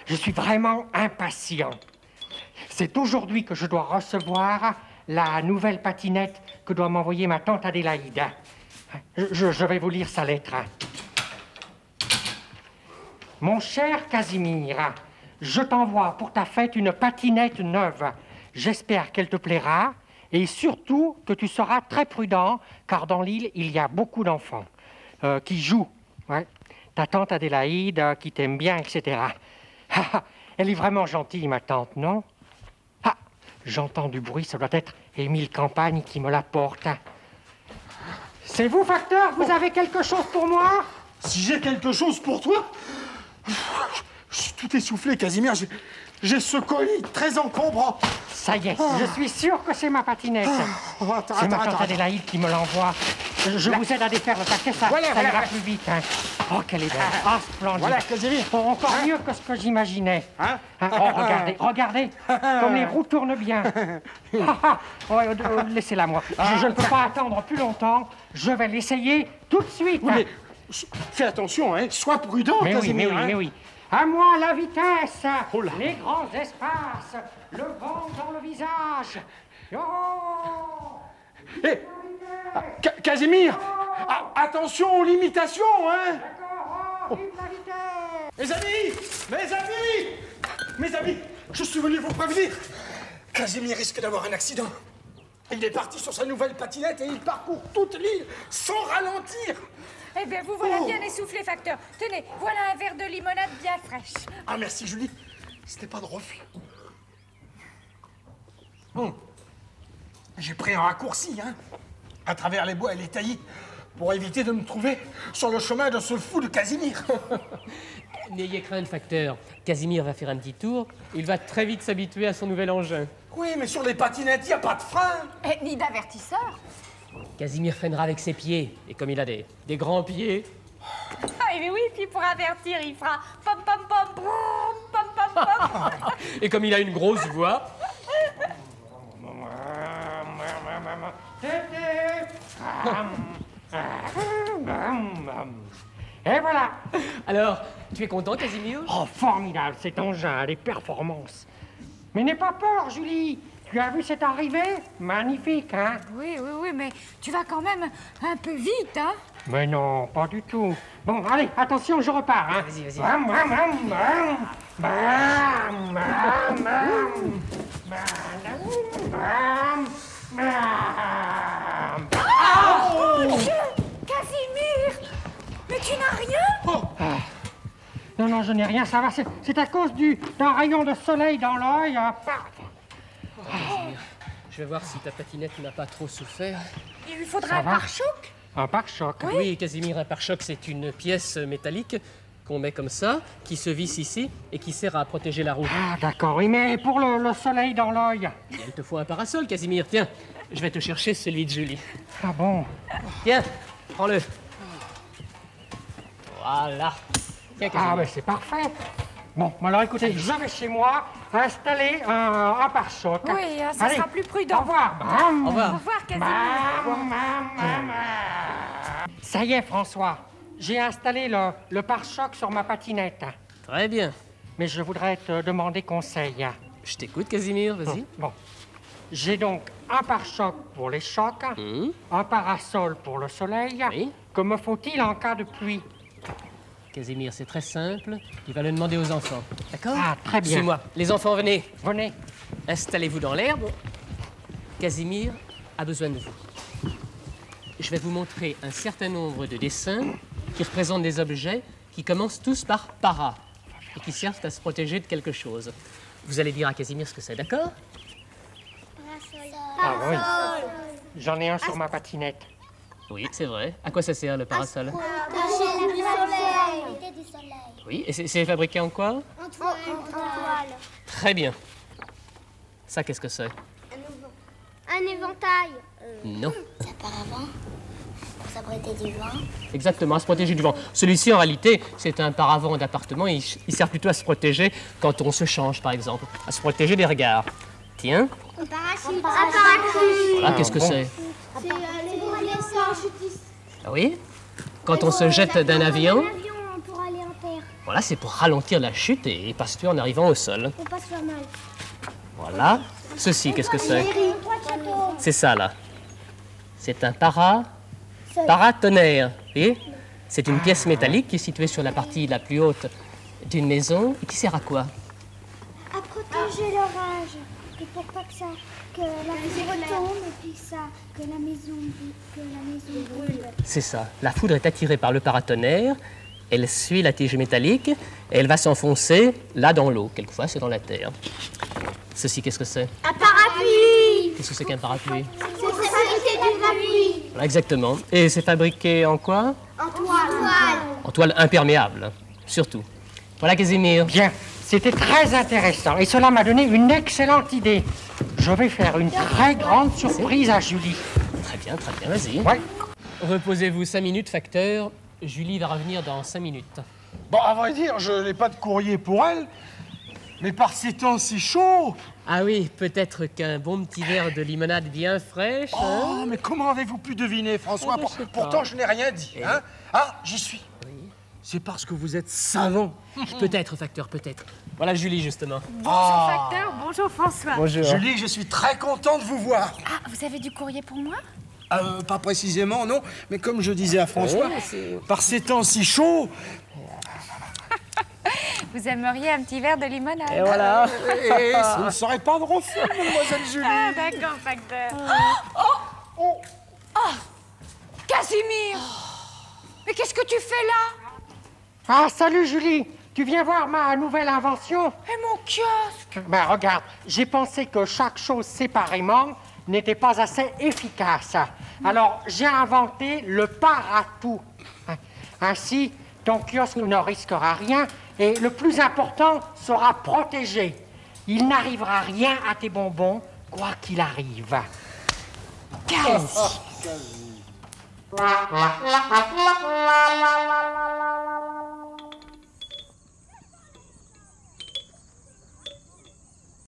Je suis vraiment impatient. C'est aujourd'hui que je dois recevoir la nouvelle patinette que doit m'envoyer ma tante Adélaïde. Je vais vous lire sa lettre. Mon cher Casimir, je t'envoie pour ta fête une patinette neuve. J'espère qu'elle te plaira et surtout que tu seras très prudent car dans l'île, il y a beaucoup d'enfants qui jouent. Ouais. Ta tante Adélaïde qui t'aime bien, etc. Elle est vraiment gentille, ma tante, non? Ah, j'entends du bruit, ça doit être Émile Campagne qui me l'apporte. C'est vous, facteur? Vous avez quelque chose pour moi? Si j'ai quelque chose pour toi? Je suis tout essoufflé, Casimir. J'ai ce colis très encombrant. Ça y est, je suis sûr que c'est ma patinette. C'est ma tante Adélaïde qui me l'envoie. Je vous aide à défaire le paquet, ça ira plus vite. Hein. Oh, qu'elle est belle. Ah, splendide. Voilà, Casimir. Encore mieux que ce que j'imaginais. Oh, regardez, comme les roues tournent bien. Laissez-la moi. Je ne peux pas attendre plus longtemps. Je vais l'essayer tout de suite. Oui, mais fais attention, hein. Sois prudent, Casimir. Mais oui. À moi la vitesse, les grands espaces, le vent dans le visage. Oh, Casimir, attention aux limitations, hein. D'accord, vive la vitesse. Mes amis, je suis venu vous prévenir. Casimir risque d'avoir un accident. Il est parti sur sa nouvelle patinette et il parcourt toute l'île sans ralentir. Eh bien, vous voilà bien essoufflé, facteur. Tenez, voilà un verre de limonade bien fraîche. Ah, merci, Julie. C'était pas de refus. J'ai pris un raccourci, hein, à travers les bois et les taillis, pour éviter de me trouver sur le chemin de ce fou de Casimir. N'ayez crainte, facteur. Casimir va faire un petit tour. Il va très vite s'habituer à son nouvel engin. Oui, mais sur les patinettes, il n'y a pas de frein. Ni d'avertisseur. Casimir freinera avec ses pieds. Et comme il a des grands pieds... Mais oui, puis pour avertir, il fera pom pom pom broum, pom pom pom. Et comme il a une grosse voix... Et voilà. Alors, tu es content, Casimir? Oh, formidable, cet engin, les performances. Mais n'aie pas peur, Julie. Tu as vu cette arrivée? Magnifique, hein? Oui, mais tu vas quand même un peu vite, hein? Mais non, pas du tout. Bon, allez, attention, je repars, hein? Vas-y. Oh mon Dieu! Casimir! Mais tu n'as rien? Non, je n'ai rien, ça va. C'est à cause d'un rayon de soleil dans l'œil. Je vais voir si ta patinette n'a pas trop souffert. Il lui faudra un pare-choc? Un pare-choc? Oui, Casimir, un pare-choc, c'est une pièce métallique qu'on met comme ça, qui se visse ici et qui sert à protéger la roue. Ah, d'accord, oui, mais pour le soleil dans l'œil. Il te faut un parasol, Casimir. Tiens, je vais te chercher celui de Julie. Ah bon? Tiens, prends-le. Voilà. Tiens, Casimir. Ah, ben c'est parfait. Bon, alors écoutez, je vais chez moi installer un pare-choc. Oui, ça sera plus prudent. Au revoir. Au revoir. Au revoir, Casimir. Ça y est, François. J'ai installé le pare-choc sur ma patinette. Très bien. Mais je voudrais te demander conseil. Je t'écoute, Casimir, vas-y. Bon. J'ai donc un pare-choc pour les chocs, un parasol pour le soleil. Oui. Que me faut-il en cas de pluie? Casimir, c'est très simple. Tu vas le demander aux enfants. D'accord? Ah, très bien. Suis-moi. Les enfants, venez. Venez. Installez-vous dans l'herbe. Casimir a besoin de vous. Je vais vous montrer un certain nombre de dessins qui représentent des objets qui commencent tous par para et qui servent à se protéger de quelque chose. Vous allez dire à Casimir ce que c'est, d'accord? Ah oui. J'en ai un sur ma patinette. Oui, c'est vrai. À quoi ça sert, le parasol? Protéger du soleil. Oui, et c'est fabriqué en quoi? En toile. Très bien. Ça, qu'est-ce que c'est? Un éventail. Non. C'est auparavant pour s'abriter du vent. Exactement, à se protéger du vent. Celui-ci, en réalité, c'est un paravent d'appartement. Il sert plutôt à se protéger quand on se change, par exemple. À se protéger des regards. Tiens. Un parachute. Un parachute. Voilà, qu'est-ce que c'est? C'est pour aller en parachutistes. Ah oui? Quand on se jette d'un avion. Un avion pour aller en terre. Voilà, c'est pour ralentir la chute et pas se tuer en arrivant au sol. Faut pas se faire mal. Voilà. Ceci, qu'est-ce que c'est? C'est ça, là. C'est un paratonnerre. Vous voyez? C'est une pièce métallique qui est située sur la partie la plus haute d'une maison et qui sert à quoi? À protéger l'orage. Et pour pas que la maison retombe et puis que la maison brûle. C'est ça. La foudre est attirée par le paratonnerre, elle suit la tige métallique et elle va s'enfoncer là dans l'eau. Quelquefois, c'est dans la terre. Ceci, qu'est-ce que c'est? Un parapluie. Qu'est-ce que c'est qu'un parapluie? C'est fabriqué du parapluie. Voilà, exactement. Et c'est fabriqué en quoi? En toile. En toile imperméable, surtout. Voilà, Casimir. Bien, c'était très intéressant et cela m'a donné une excellente idée. Je vais faire une très grande surprise à Julie. Très bien, vas-y. Ouais. Reposez-vous 5 minutes, facteur. Julie va revenir dans 5 minutes. Bon, à vrai dire, je n'ai pas de courrier pour elle. Mais par ces temps si chauds... Ah oui, peut-être qu'un bon petit verre de limonade bien fraîche. Oh, mais comment avez-vous pu deviner, François? Oh, je sais pas. Pourtant, je n'ai rien dit, hein? Ah, j'y suis. Oui. C'est parce que vous êtes savant. Peut-être, facteur, peut-être. Voilà Julie, justement. Bonjour facteur, bonjour François. Bonjour. Julie, je suis très content de vous voir. Ah, vous avez du courrier pour moi? Pas précisément, non. Mais comme je disais à François, par ces temps si chauds... Vous aimeriez un petit verre de limonade? Et voilà. Et ce ne serait pas de refus, mademoiselle Julie. Ah, d'accord, facteur. Casimir! Mais qu'est-ce que tu fais là? Ah, salut Julie. Tu viens voir ma nouvelle invention? Et mon kiosque? Ben regarde, j'ai pensé que chaque chose séparément n'était pas assez efficace. Alors, j'ai inventé le paratout. Ainsi, ton kiosque ne risquera rien et le plus important sera protégé. Il n'arrivera rien à tes bonbons, quoi qu'il arrive. Quasi.